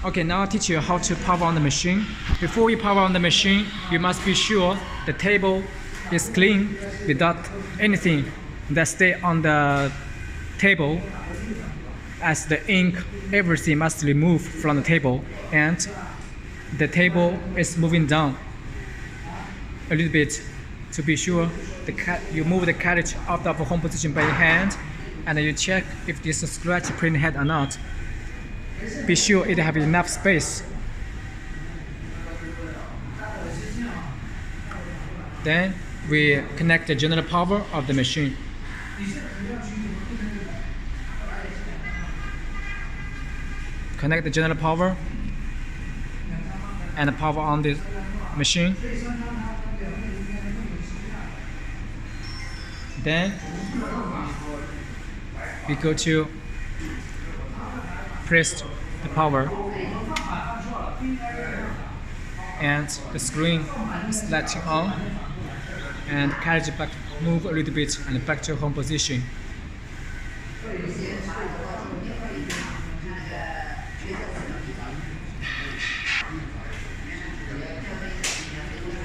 Okay, now I'll teach you how to power on the machine. Before you power on the machine, you must be sure the table is clean without anything that stay on the table, as the ink, everything must remove from the table, and the table is moving down a little bit to be sure you move the carriage out of home position by hand, and you check if this is a scratch print head or not. Be sure it have enough space. Then we connect the general power of the machine. Connect the general power and power on the machine. Then we go to press the power, and the screen is letting on, and carriage back move a little bit and back to home position.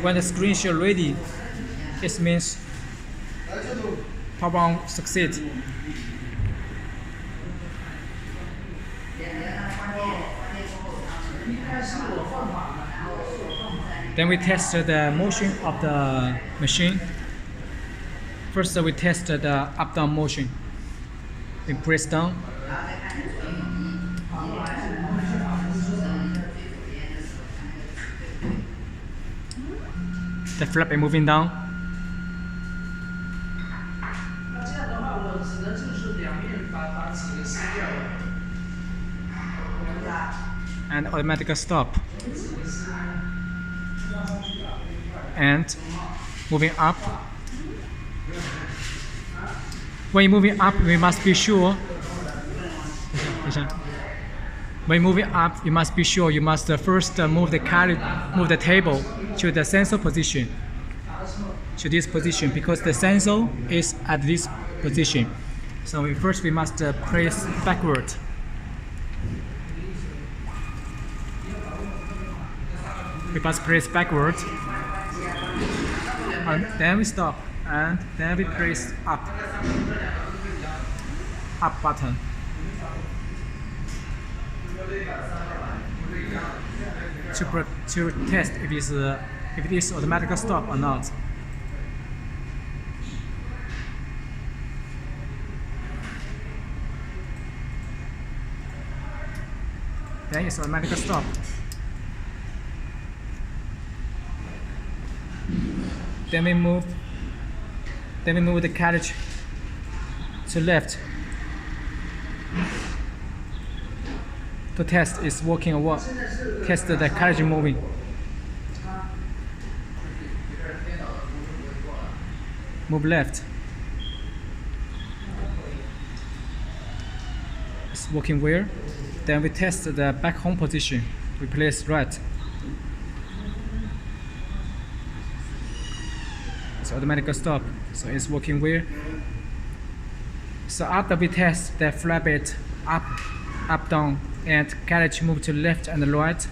When the screen shows ready, it means power on succeed. Then we test the motion of the machine. First we test the up-down motion. We press down. The flap is moving down. And automatic stop. And moving up. When you're moving up, we must be sure. When moving up, you must be sure you must first move the table to the sensor position, to this position, because the sensor is at this position. So we must press backward. We must press backward, and then we stop, and then we press up button. To test if it is automatic stop or not. Then it's automatic stop. Then we move the carriage to left to test it's working or what. Test the carriage moving. Move left. It's working well. Then we test the back home position. We place right. It's automatic stop, so it's working well. So after we test the flap it up, down, and carriage move to left and right,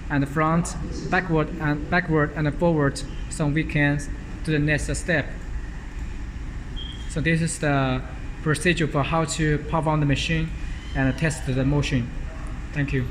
and front, backward and forward, so we can do the next step. So this is the procedure for how to power on the machine and test the motion. Thank you.